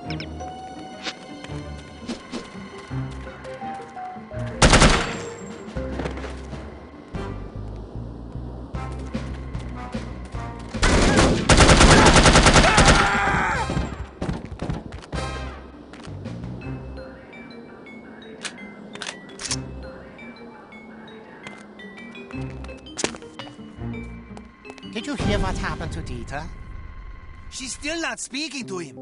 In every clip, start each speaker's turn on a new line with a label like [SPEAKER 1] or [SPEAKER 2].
[SPEAKER 1] Did you hear what happened to Dieter?
[SPEAKER 2] She's still not speaking to him.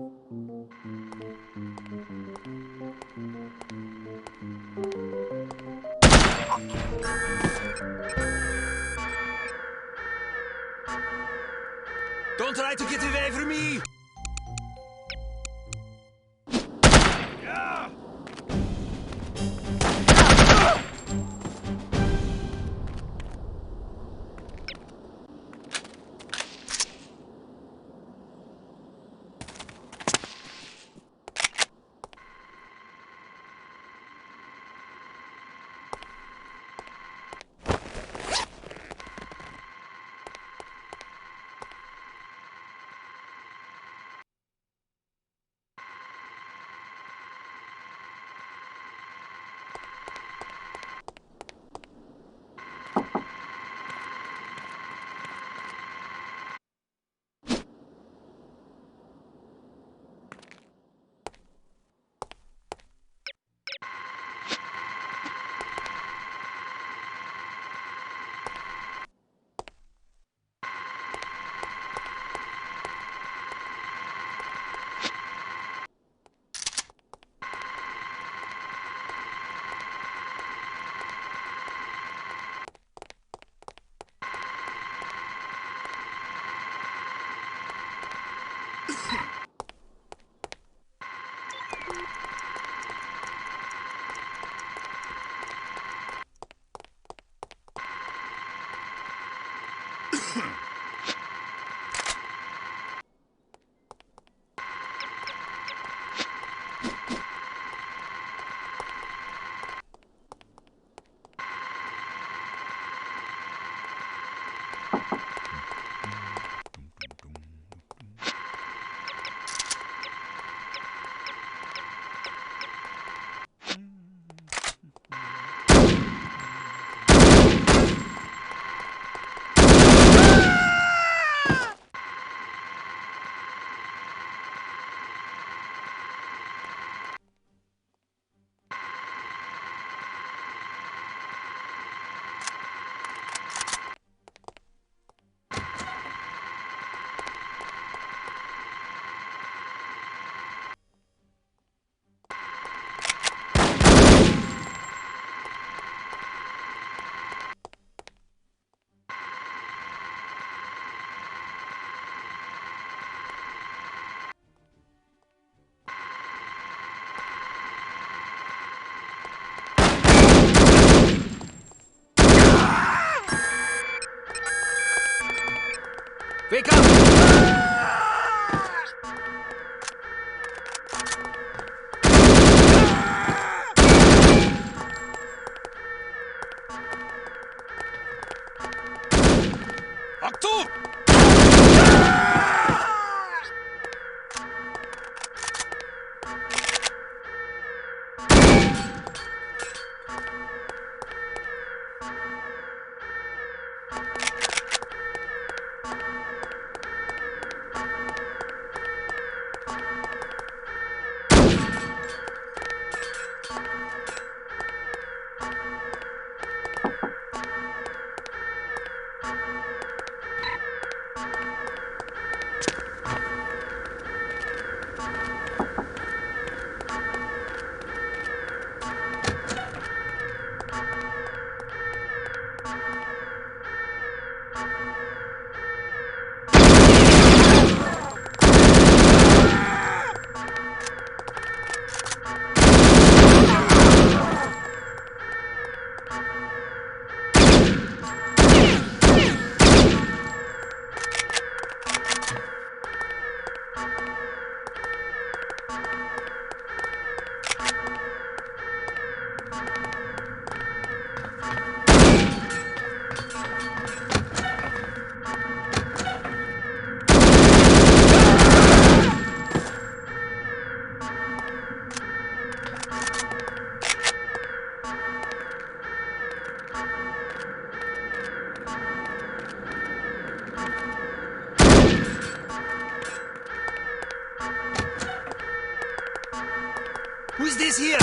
[SPEAKER 2] Don't try to get away from me! Wake up! Otto! Who's this here?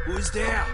[SPEAKER 2] Who's there?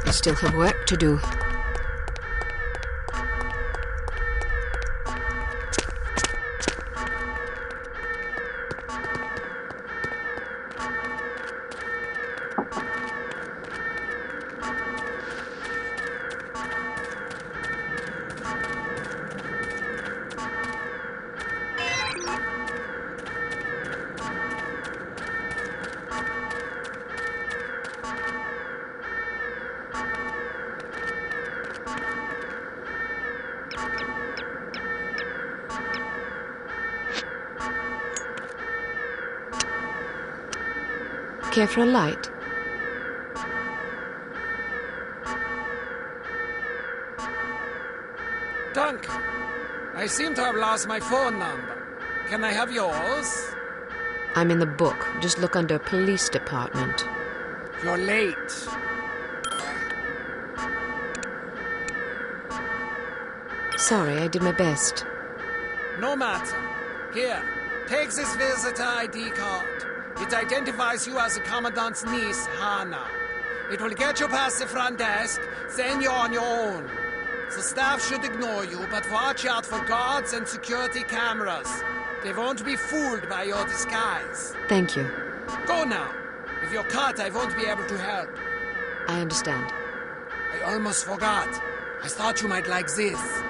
[SPEAKER 3] I still have work to do. Care for a light?
[SPEAKER 4] Dunk, I seem to have lost my phone number. Can I have yours?
[SPEAKER 3] I'm in the book. Just look under police department.
[SPEAKER 4] You're late.
[SPEAKER 3] Sorry, I did my best.
[SPEAKER 4] No matter. Here, take this visitor ID card. It identifies you as the Commandant's niece, Hannah. It will get you past the front desk, then you're on your own. The staff should ignore you, but watch out for guards and security cameras. They won't be fooled by your disguise.
[SPEAKER 3] Thank you.
[SPEAKER 4] Go now. If you're caught, I won't be able to help.
[SPEAKER 3] I understand.
[SPEAKER 4] I almost forgot. I thought you might like this.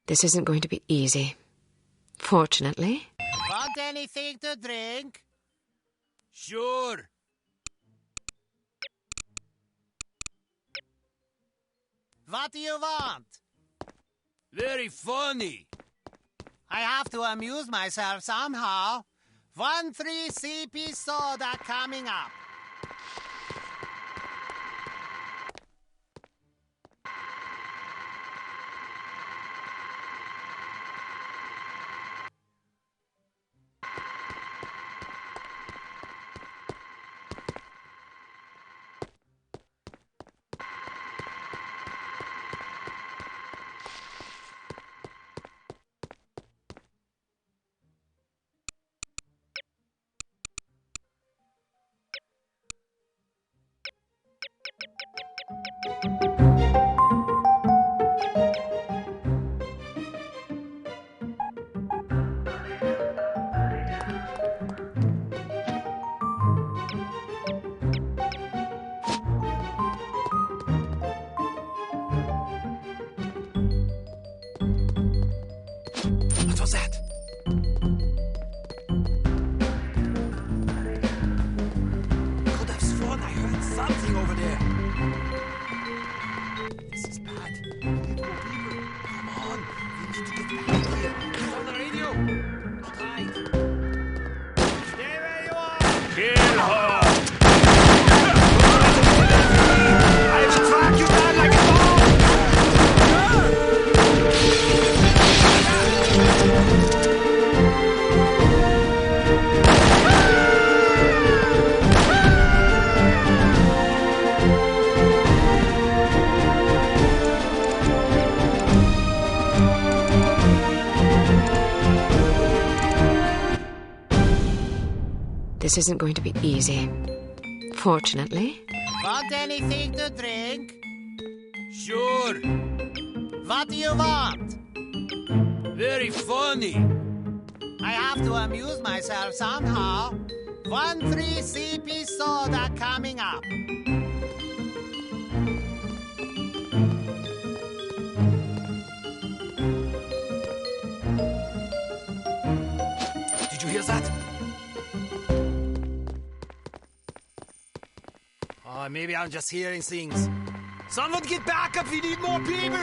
[SPEAKER 3] This isn't going to be easy. Fortunately.
[SPEAKER 1] Want anything to drink?
[SPEAKER 2] Sure.
[SPEAKER 1] What do you want?
[SPEAKER 2] Very funny.
[SPEAKER 1] I have to amuse myself somehow. 1-3 CP soda coming up.
[SPEAKER 2] What was that? Could have sworn I heard something over there. This is bad. We need more people. Come on. We need to get back here. It's on the radio. Not right.
[SPEAKER 1] Stay where you are.
[SPEAKER 2] Kill her! I will track you down like a bomb!
[SPEAKER 3] This isn't going to be easy. Fortunately.
[SPEAKER 1] Want anything to drink?
[SPEAKER 2] Sure.
[SPEAKER 1] What do you want?
[SPEAKER 2] Very funny.
[SPEAKER 1] I have to amuse myself somehow. 1-3 CP soda coming up.
[SPEAKER 2] Did you hear that? Oh, maybe I'm just hearing things. Someone get back up, we need more people!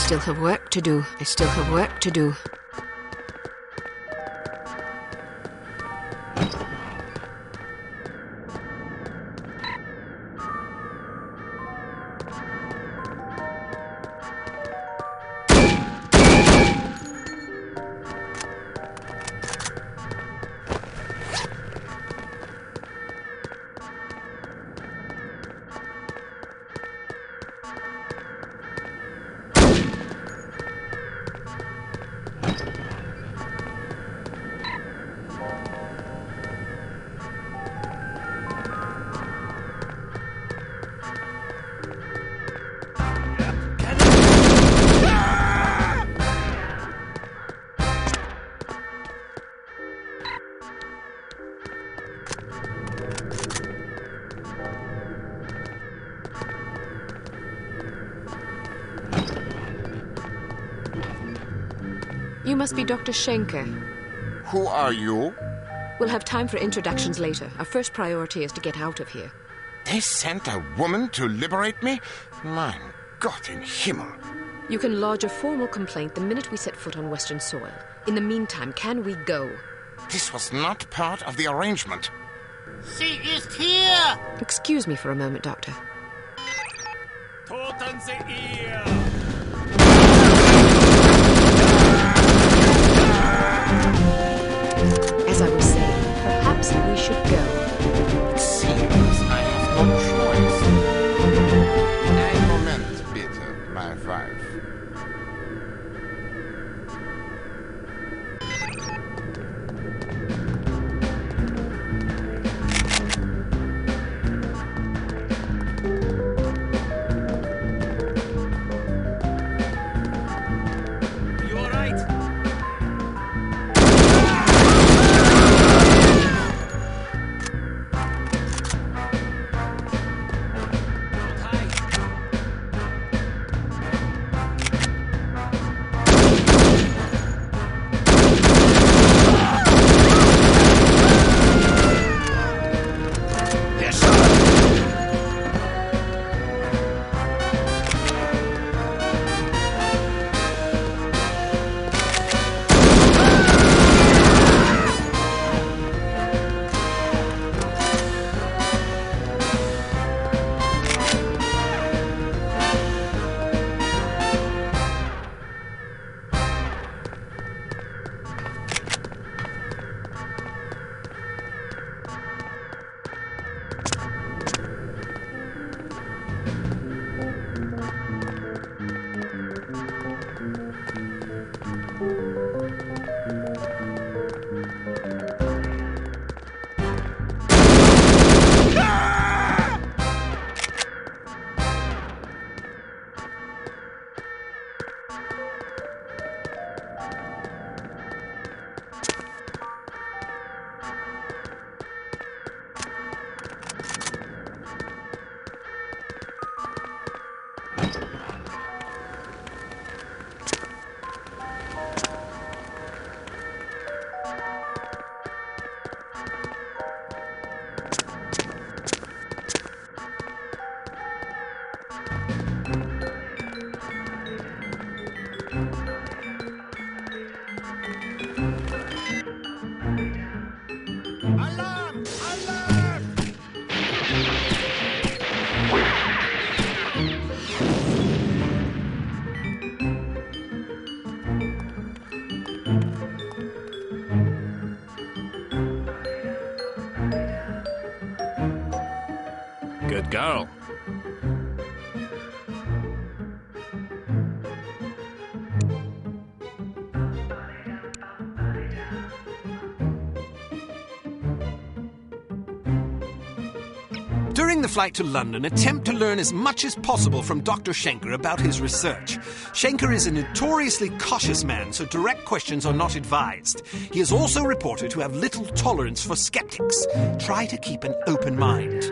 [SPEAKER 3] still have work to do. I still have work to do. You must be Dr. Schenker.
[SPEAKER 5] Who are you?
[SPEAKER 3] We'll have time for introductions later. Our first priority is to get out of here.
[SPEAKER 5] They sent a woman to liberate me? Mein Gott in Himmel.
[SPEAKER 3] You can lodge a formal complaint the minute we set foot on Western soil. In the meantime, can we go?
[SPEAKER 5] This was not part of the arrangement.
[SPEAKER 1] Sie ist hier!
[SPEAKER 3] Excuse me for a moment, Doctor.
[SPEAKER 4] Toten Sie ihr!
[SPEAKER 3] As I was saying, perhaps we should go.
[SPEAKER 5] It seems I have no choice. Ein Moment, bitte, my wife.
[SPEAKER 4] You all right?
[SPEAKER 1] Alarm! Alarm!
[SPEAKER 2] Good girl.
[SPEAKER 4] During the flight to London, attempt to learn as much as possible from Dr. Schenker about his research. Schenker is a notoriously cautious man, so direct questions are not advised. He is also reported to have little tolerance for skeptics. Try to keep an open mind.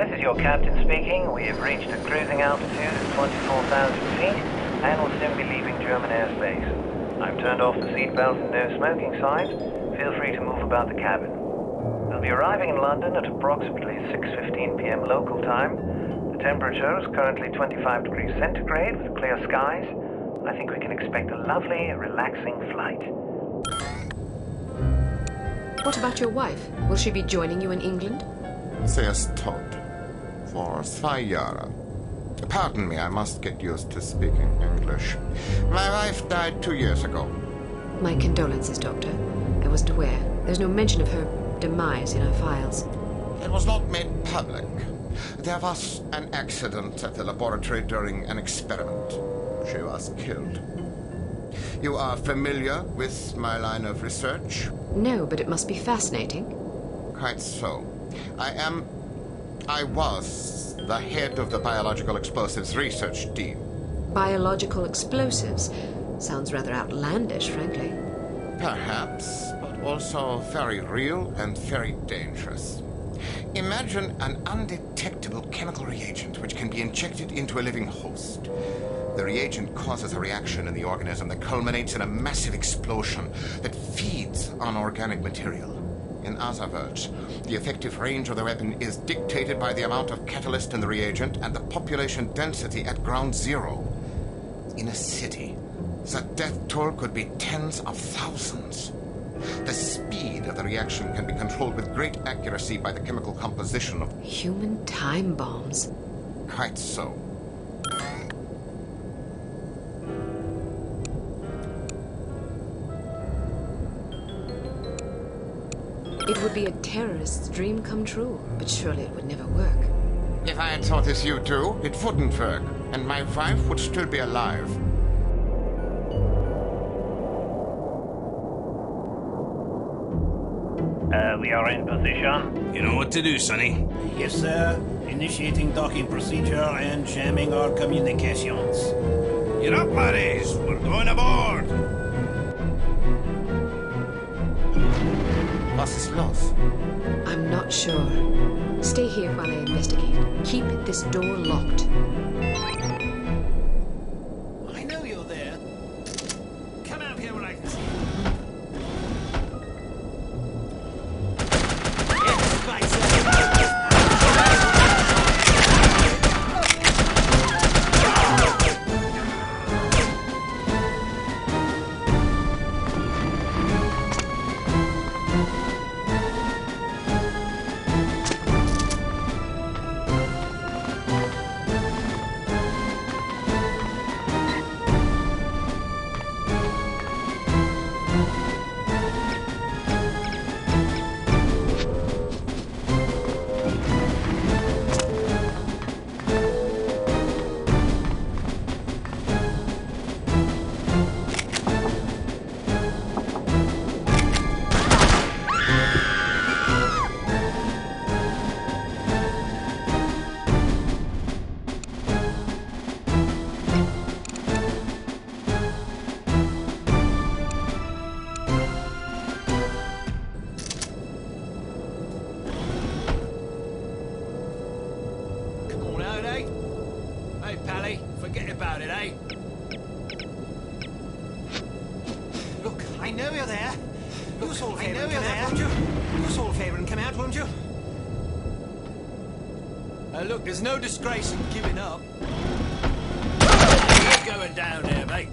[SPEAKER 6] This is your captain speaking. We have reached a cruising altitude of 24,000 feet and will soon be leaving German airspace. I've turned off the seatbelt and no smoking signs. Feel free to move about the cabin. We'll be arriving in London at approximately 6:15 p.m. local time. The temperature is currently 25 degrees centigrade with clear skies. I think we can expect a lovely, relaxing flight.
[SPEAKER 3] What about your wife? Will she be joining you in England?
[SPEAKER 5] Sie ist tot. For 2 Jahre. Pardon me, I must get used to speaking English. My wife died 2 years ago.
[SPEAKER 3] My condolences, Doctor. I wasn't aware. There's no mention of her demise in our files.
[SPEAKER 5] It was not made public. There was an accident at the laboratory during an experiment. She was killed. You are familiar with my line of research?
[SPEAKER 3] No, but it must be fascinating.
[SPEAKER 5] Quite so. I was the head of the Biological Explosives Research Team.
[SPEAKER 3] Biological explosives? Sounds rather outlandish, frankly.
[SPEAKER 5] Perhaps, but also very real and very dangerous. Imagine an undetectable chemical reagent which can be injected into a living host. The reagent causes a reaction in the organism that culminates in a massive explosion that feeds on organic material. In other words, the effective range of the weapon is dictated by the amount of catalyst in the reagent and the population density at ground zero. In a city, the death toll could be tens of thousands. The speed of the reaction can be controlled with great accuracy by the chemical composition of...
[SPEAKER 3] Human time bombs.
[SPEAKER 5] Quite so.
[SPEAKER 3] It would be a terrorist's dream come true, but surely it would never work.
[SPEAKER 5] If I had thought as you do, it wouldn't work, and my wife would still be alive.
[SPEAKER 6] We are in position.
[SPEAKER 2] You know what to do, Sonny.
[SPEAKER 7] Yes, sir. Initiating docking procedure and jamming our communications.
[SPEAKER 2] Get up, buddies. We're going aboard.
[SPEAKER 5] Was ist los?
[SPEAKER 3] I'm not sure. Stay here while I investigate. Keep this door locked.
[SPEAKER 7] I know you're there. Come out here where I can see you. Yes, right, sir.
[SPEAKER 4] Forget about it, eh?
[SPEAKER 7] Look, I know you're there. Do us all a favour and come out, won't you? Do us all a favour and come out, won't you?
[SPEAKER 4] Look, there's no disgrace in giving up. You're going down there, mate.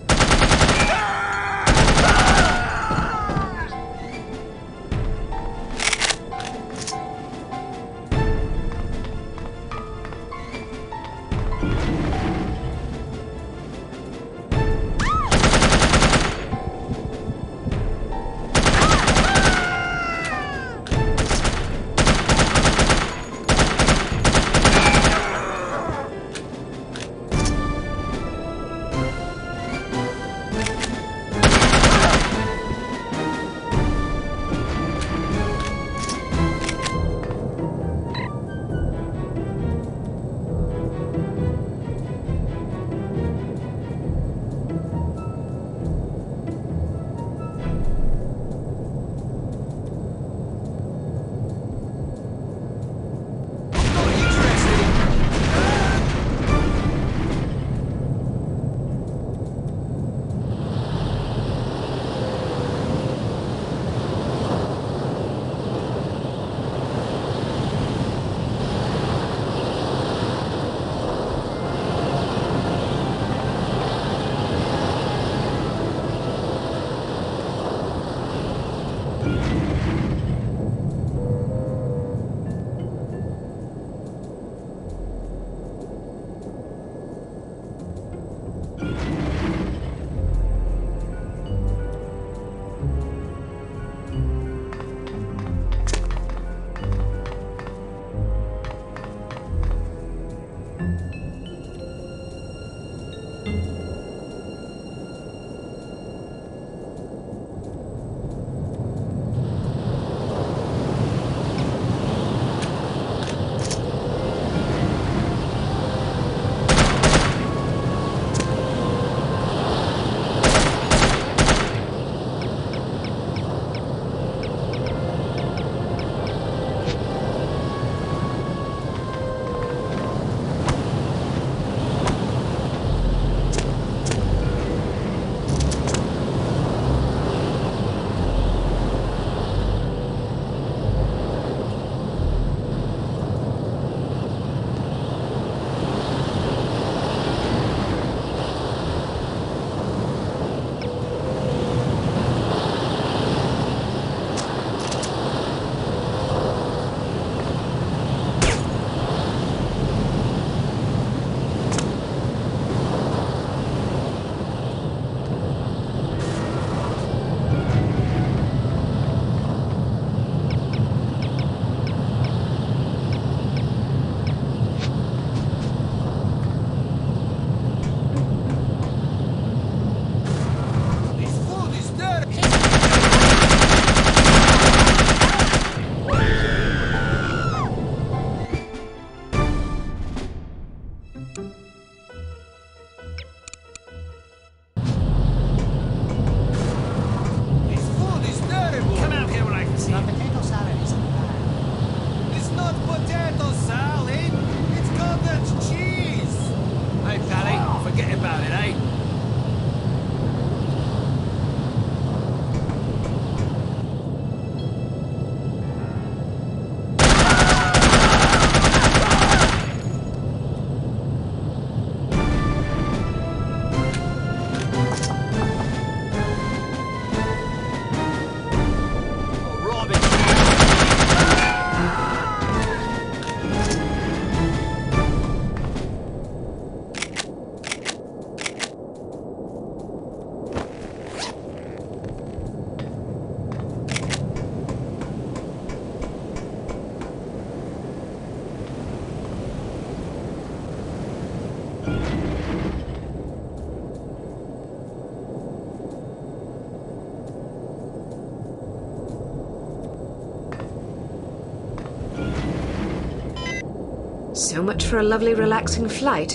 [SPEAKER 3] So much for a lovely, relaxing flight.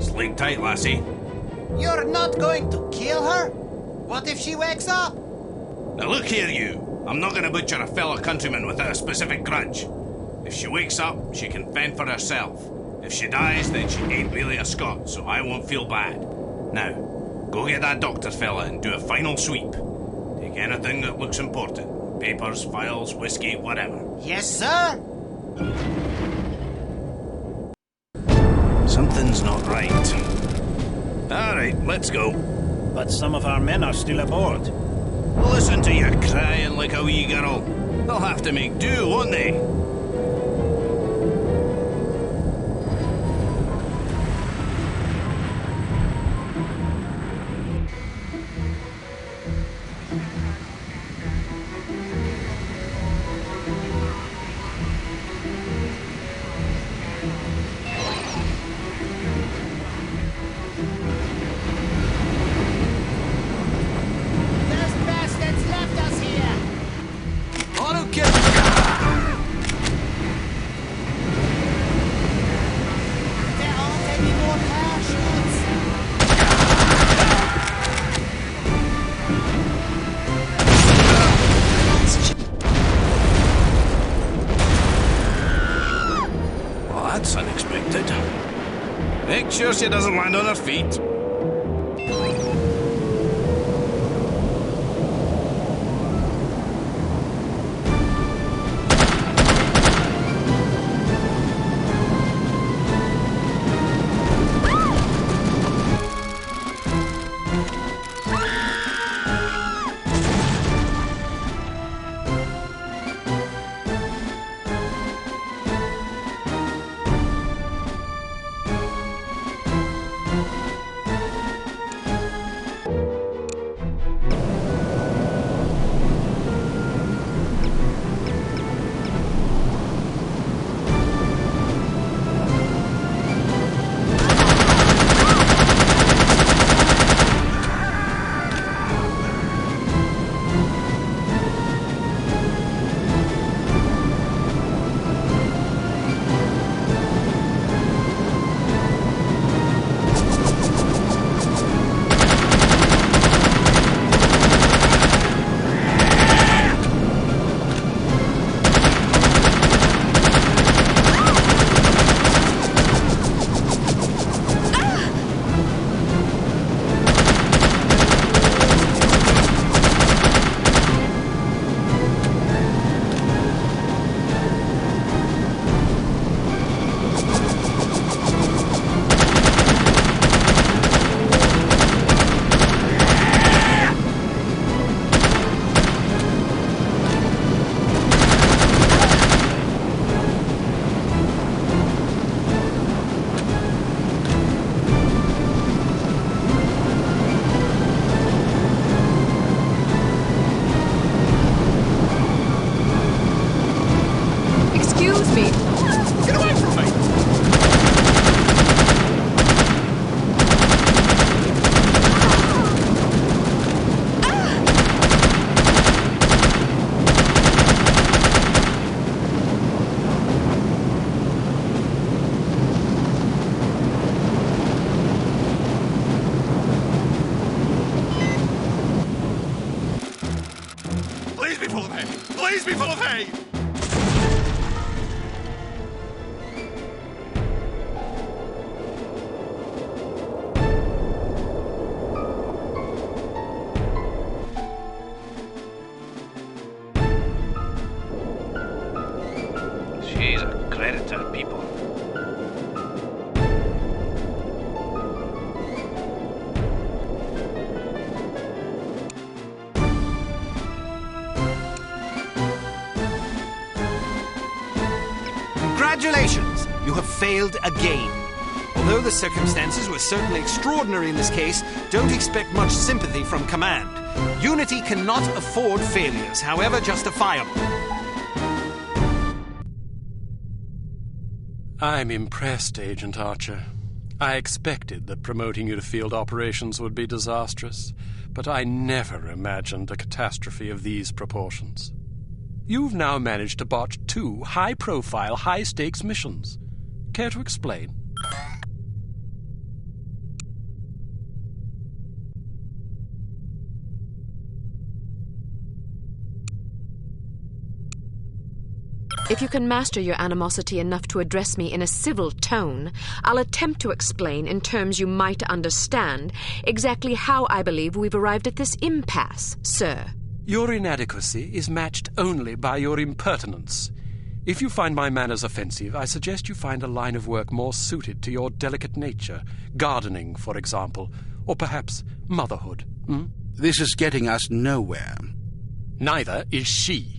[SPEAKER 2] Sleep tight, lassie.
[SPEAKER 1] You're not going to kill her? What if she wakes up?
[SPEAKER 2] Now look here, you. I'm not going to butcher a fellow countryman without a specific grudge. If she wakes up, she can fend for herself. If she dies, then she ain't really a Scot, so I won't feel bad. Now, go get that doctor fella and do a final sweep. Take anything that looks important. Papers, files, whiskey, whatever.
[SPEAKER 1] Yes, sir.
[SPEAKER 2] Something's not right. Alright, let's go.
[SPEAKER 8] But some of our men are still aboard.
[SPEAKER 2] Listen to you crying like a wee girl. They'll have to make do, won't they?
[SPEAKER 1] Those bastards left us here.
[SPEAKER 4] Auto kill.
[SPEAKER 1] There aren't any more parachutes.
[SPEAKER 2] Well, that's unexpected. Make sure she doesn't land on her feet. predator people.
[SPEAKER 7] Congratulations! You have failed again. Although the circumstances were certainly extraordinary in this case, don't expect much sympathy from command. Unity cannot afford failures, however justifiable.
[SPEAKER 9] I'm impressed, Agent Archer. I expected that promoting you to field operations would be disastrous, but I never imagined a catastrophe of these proportions. You've now managed to botch 2 high-profile, high-stakes missions. Care to explain?
[SPEAKER 3] If you can master your animosity enough to address me in a civil tone, I'll attempt to explain in terms you might understand exactly how I believe we've arrived at this impasse, sir.
[SPEAKER 9] Your inadequacy is matched only by your impertinence. If you find my manners offensive, I suggest you find a line of work more suited to your delicate nature. Gardening, for example, or perhaps motherhood.
[SPEAKER 10] This is getting us nowhere.
[SPEAKER 9] Neither is she.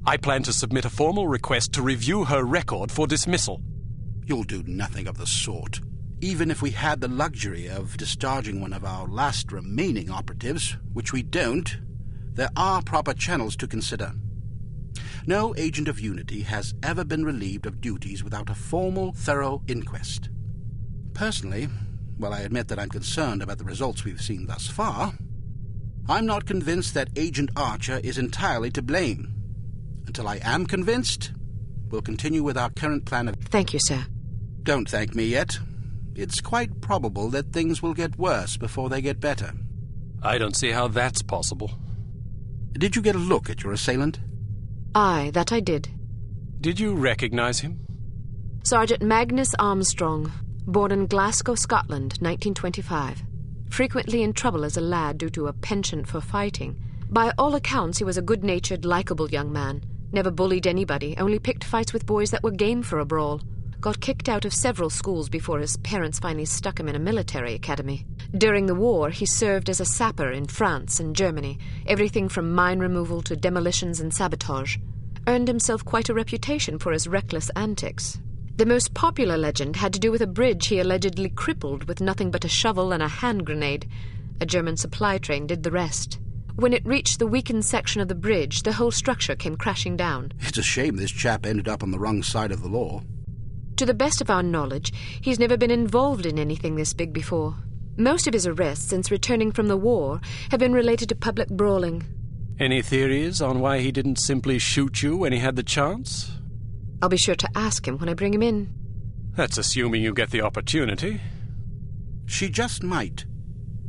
[SPEAKER 9] I plan to submit a formal request to review her record for dismissal.
[SPEAKER 10] You'll do nothing of the sort. Even if we had the luxury of discharging one of our last remaining operatives, which we don't, there are proper channels to consider. No agent of Unity has ever been relieved of duties without a formal, thorough inquest. Personally, while I admit that I'm concerned about the results we've seen thus far, I'm not convinced that Agent Archer is entirely to blame. Until I am convinced, we'll continue with our current plan of...
[SPEAKER 3] Thank you, sir.
[SPEAKER 10] Don't thank me yet. It's quite probable that things will get worse before they get better.
[SPEAKER 9] I don't see how that's possible.
[SPEAKER 10] Did you get a look at your assailant?
[SPEAKER 3] Aye, that I did.
[SPEAKER 9] Did you recognize him?
[SPEAKER 3] Sergeant Magnus Armstrong, born in Glasgow, Scotland, 1925. Frequently in trouble as a lad due to a penchant for fighting. By all accounts, he was a good-natured, likable young man. Never bullied anybody, only picked fights with boys that were game for a brawl. Got kicked out of several schools before his parents finally stuck him in a military academy. During the war, he served as a sapper in France and Germany, everything from mine removal to demolitions and sabotage. Earned himself quite a reputation for his reckless antics. The most popular legend had to do with a bridge he allegedly crippled with nothing but a shovel and a hand grenade. A German supply train did the rest. When it reached the weakened section of the bridge, the whole structure came crashing down.
[SPEAKER 10] It's a shame this chap ended up on the wrong side of the law.
[SPEAKER 3] To the best of our knowledge, he's never been involved in anything this big before. Most of his arrests since returning from the war have been related to public brawling.
[SPEAKER 9] Any theories on why he didn't simply shoot you when he had the chance?
[SPEAKER 3] I'll be sure to ask him when I bring him in.
[SPEAKER 9] That's assuming you get the opportunity.
[SPEAKER 10] She just might.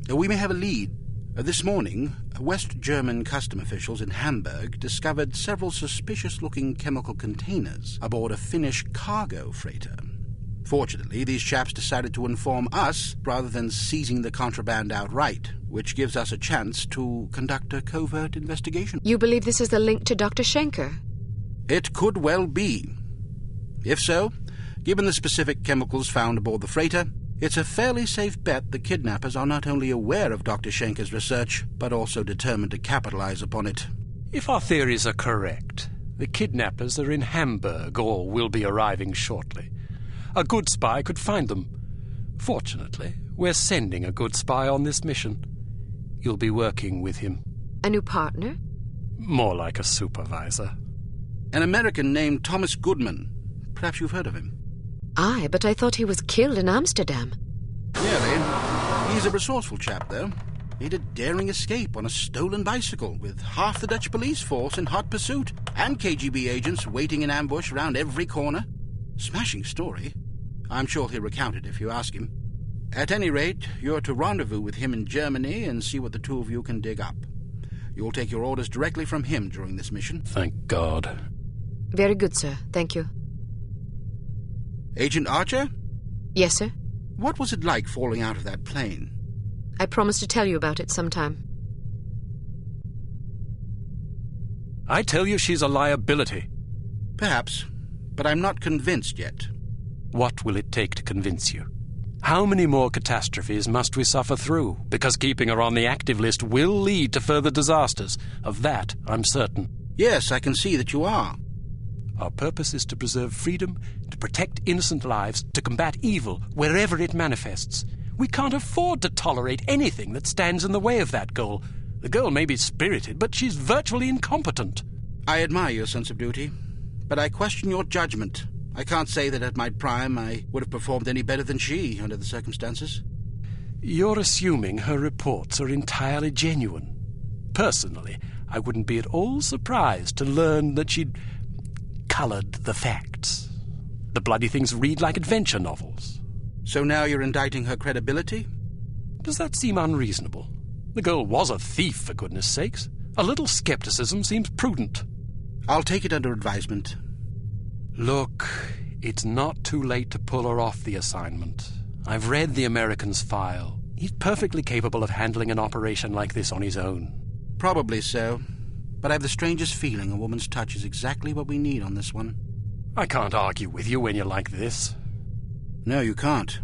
[SPEAKER 10] We may have a lead. This morning, West German custom officials in Hamburg discovered several suspicious-looking chemical containers aboard a Finnish cargo freighter. Fortunately, these chaps decided to inform us rather than seizing the contraband outright, which gives us a chance to conduct a covert investigation.
[SPEAKER 3] You believe this is the link to Dr. Schenker?
[SPEAKER 10] It could well be. If so, given the specific chemicals found aboard the freighter, it's a fairly safe bet the kidnappers are not only aware of Dr. Schenker's research, but also determined to capitalize upon it.
[SPEAKER 9] If our theories are correct, the kidnappers are in Hamburg or will be arriving shortly. A good spy could find them. Fortunately, we're sending a good spy on this mission. You'll be working with him.
[SPEAKER 3] A new partner?
[SPEAKER 9] More like a supervisor.
[SPEAKER 10] An American named Thomas Goodman. Perhaps you've heard of him.
[SPEAKER 3] Aye, but I thought he was killed in Amsterdam.
[SPEAKER 10] Nearly. He's a resourceful chap, though. Made a daring escape on a stolen bicycle with half the Dutch police force in hot pursuit and KGB agents waiting in ambush around every corner. Smashing story. I'm sure he'll recount it if you ask him. At any rate, you're to rendezvous with him in Germany and see what the two of you can dig up. You'll take your orders directly from him during this mission.
[SPEAKER 9] Thank God.
[SPEAKER 3] Very good, sir. Thank you.
[SPEAKER 10] Agent Archer?
[SPEAKER 3] Yes, sir?
[SPEAKER 10] What was it like falling out of that plane?
[SPEAKER 3] I promise to tell you about it sometime.
[SPEAKER 9] I tell you she's a liability.
[SPEAKER 10] Perhaps. but I'm not convinced yet.
[SPEAKER 9] What will it take to convince you? How many more catastrophes must we suffer through? Because keeping her on the active list will lead to further disasters. Of that, I'm certain.
[SPEAKER 10] Yes, I can see that you are.
[SPEAKER 9] Our purpose is to preserve freedom, to protect innocent lives, to combat evil wherever it manifests. We can't afford to tolerate anything that stands in the way of that goal. The girl may be spirited, but she's virtually incompetent.
[SPEAKER 10] I admire your sense of duty, but I question your judgment. I can't say that at my prime I would have performed any better than she under the circumstances.
[SPEAKER 9] You're assuming her reports are entirely genuine. Personally, I wouldn't be at all surprised to learn that she'd coloured the facts. The bloody things read like adventure novels.
[SPEAKER 10] So now you're indicting her credibility?
[SPEAKER 9] Does that seem unreasonable? The girl was a thief, for goodness sakes. A little skepticism seems prudent.
[SPEAKER 10] I'll take it under advisement.
[SPEAKER 9] Look, it's not too late to pull her off the assignment. I've read the American's file. He's perfectly capable of handling an operation like this on his own.
[SPEAKER 10] Probably so. But I have the strangest feeling a woman's touch is exactly what we need on this one.
[SPEAKER 9] I can't argue with you when you're like this.
[SPEAKER 10] No, you can't.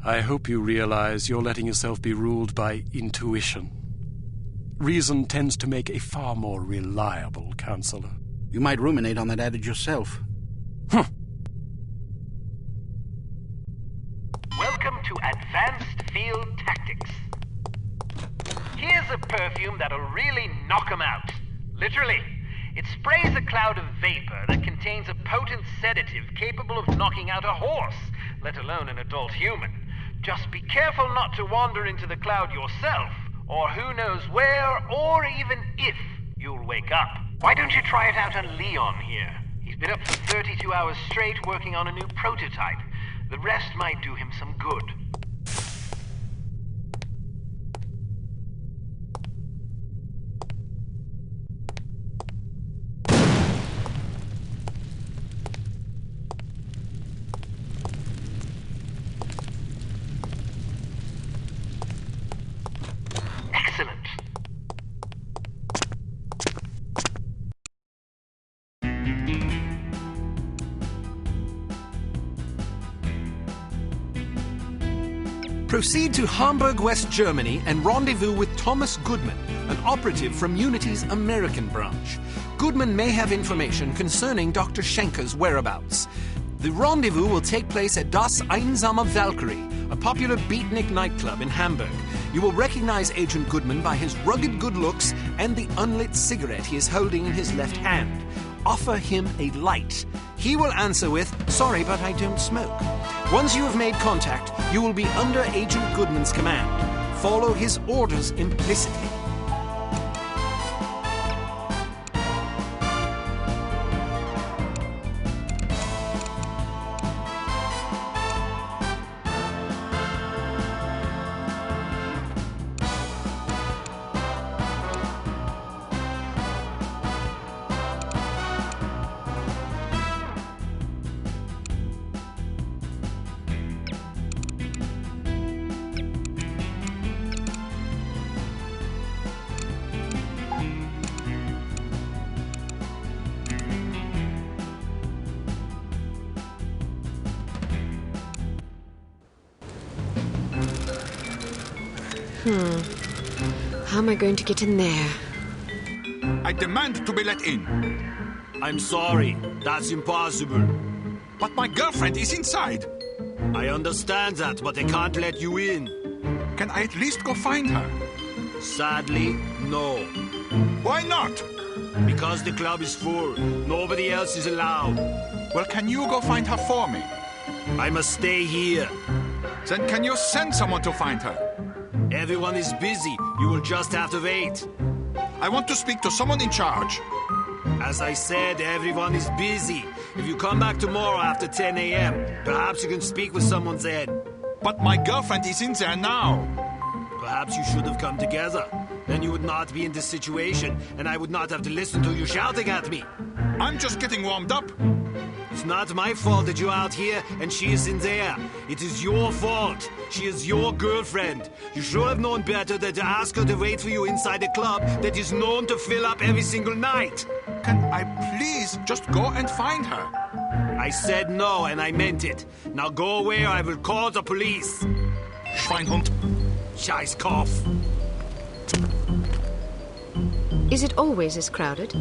[SPEAKER 9] I hope you realize you're letting yourself be ruled by intuition. Reason tends to make a far more reliable counselor.
[SPEAKER 10] You might ruminate on that adage yourself.
[SPEAKER 11] Welcome to Advanced Field Tactics. Here's a perfume that'll really knock 'em out. Literally. It sprays a cloud of vapor that contains a potent sedative capable of knocking out a horse, let alone an adult human. Just be careful not to wander into the cloud yourself, or who knows where, or even if, you'll wake up. Why don't you try it out on Leon here? He's been up for 32 hours straight working on a new prototype. The rest might do him some good. Excellent.
[SPEAKER 7] Proceed to Hamburg, West Germany, and rendezvous with Thomas Goodman, an operative from Unity's American branch. Goodman may have information concerning Dr. Schenker's whereabouts. The rendezvous will take place at Das Einsame Valkyrie, a popular beatnik nightclub in Hamburg. You will recognize Agent Goodman by his rugged good looks and the unlit cigarette he is holding in his left hand. Offer him a light. He will answer with, "Sorry, but I don't smoke." Once you have made contact, you will be under Agent Goodman's command. Follow his orders implicitly.
[SPEAKER 3] How am I going to get in there?
[SPEAKER 12] I demand to be let in.
[SPEAKER 13] I'm sorry, that's impossible.
[SPEAKER 12] But my girlfriend is inside.
[SPEAKER 13] I understand that, but I can't let you in.
[SPEAKER 12] Can I at least go find her?
[SPEAKER 13] Sadly, no.
[SPEAKER 12] Why not?
[SPEAKER 13] Because the club is full. Nobody else is allowed.
[SPEAKER 12] Well, can you go find her for me?
[SPEAKER 13] I must stay here.
[SPEAKER 12] Then can you send someone to find her?
[SPEAKER 13] Everyone is busy. You will just have to wait.
[SPEAKER 12] I want to speak to someone in charge.
[SPEAKER 13] As I said, everyone is busy. If you come back tomorrow after 10 a.m., perhaps you can speak with someone then.
[SPEAKER 12] But my girlfriend is in there now.
[SPEAKER 13] Perhaps you should have come together. Then you would not be in this situation, and I would not have to listen to you shouting at me.
[SPEAKER 12] I'm just getting warmed up.
[SPEAKER 13] It's not my fault that you're out here and she is in there. It is your fault. She is your girlfriend. You should have known better than to ask her to wait for you inside a club that is known to fill up every single night.
[SPEAKER 12] Can I please just go and find her?
[SPEAKER 13] I said no, and I meant it. Now go away or I will call the police.
[SPEAKER 12] Schweinhund.
[SPEAKER 13] Scheißkopf.
[SPEAKER 3] Is it always as crowded?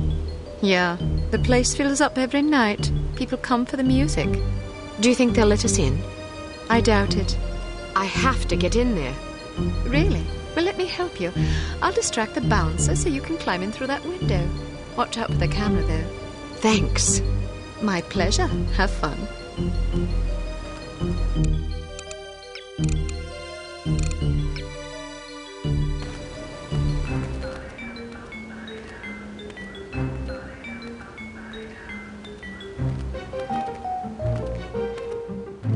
[SPEAKER 3] Yeah, the place fills up every night. People come for the music. Do you think they'll let us in? I doubt it. I have to get in there. Really? Well, let me help you. I'll distract the bouncer so you can climb in through that window. Watch out for the camera, though. Thanks. My pleasure. Have fun.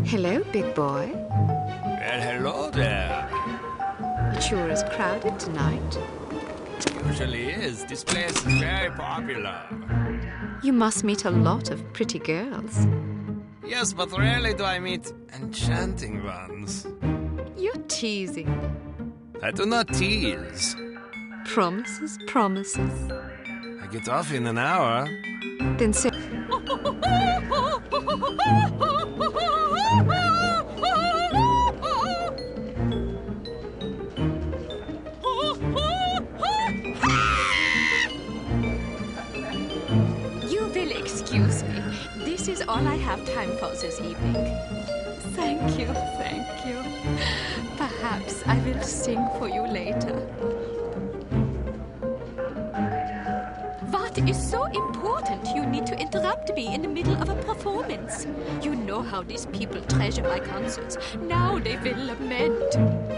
[SPEAKER 3] Hello, big boy.
[SPEAKER 14] Well, hello there.
[SPEAKER 3] It sure is crowded tonight.
[SPEAKER 14] Usually is. This place is very popular.
[SPEAKER 3] You must meet a lot of pretty girls.
[SPEAKER 14] Yes, but rarely do I meet enchanting ones.
[SPEAKER 3] You're teasing.
[SPEAKER 14] I do not tease.
[SPEAKER 3] Promises, promises.
[SPEAKER 14] I get off in an hour.
[SPEAKER 3] Then say... You will excuse me. This is all I have time for this evening. Thank you, thank you. Perhaps I will sing for you later. What is so important you need to interrupt me in the middle of a performance? You know how these people treasure my concerts. Now they will lament.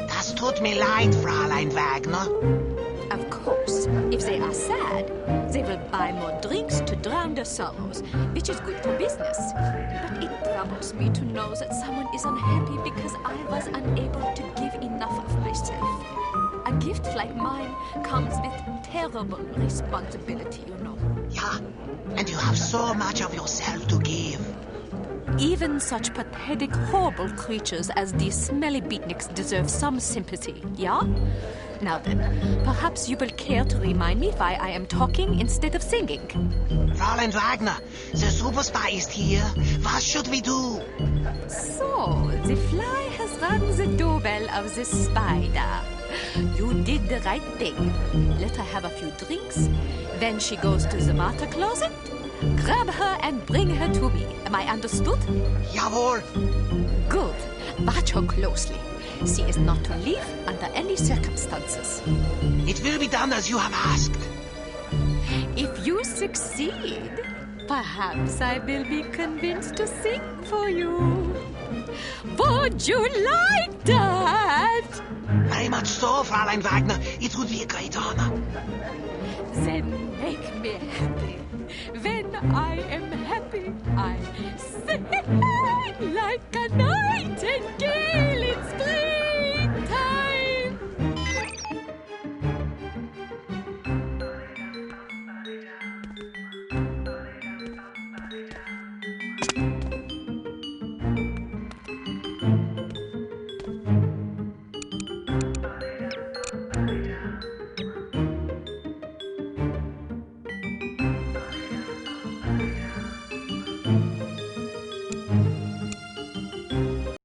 [SPEAKER 1] Das tut mir leid, Fräulein Wagner.
[SPEAKER 3] Of course, if they are sad, they will buy more drinks to drown their sorrows, which is good for business. But it troubles me to know that someone is unhappy because I was unable to give enough of myself. A gift like mine comes with terrible responsibility, you know.
[SPEAKER 1] Yeah, and you have so much of yourself to give.
[SPEAKER 3] Even such pathetic, horrible creatures as these smelly beatniks deserve some sympathy, yeah? Now then, perhaps you will care to remind me why I am talking instead of singing.
[SPEAKER 1] Fräulein Wagner, the super spy is here. What should we do?
[SPEAKER 3] So, the fly has rung the doorbell of the spider. You did the right thing. Let her have a few drinks. Then she goes to the water closet. Grab her and bring her to me. Am I understood?
[SPEAKER 1] Jawohl.
[SPEAKER 3] Good. Watch her closely. She is not to leave under any circumstances.
[SPEAKER 1] It will be done as you have asked.
[SPEAKER 3] If you succeed, perhaps I will be convinced to sing for you. Would you like that?
[SPEAKER 1] Very much so, Fräulein Wagner. It would be a great honor.
[SPEAKER 3] Then make me happy. When I am happy, I sing like a nightingale.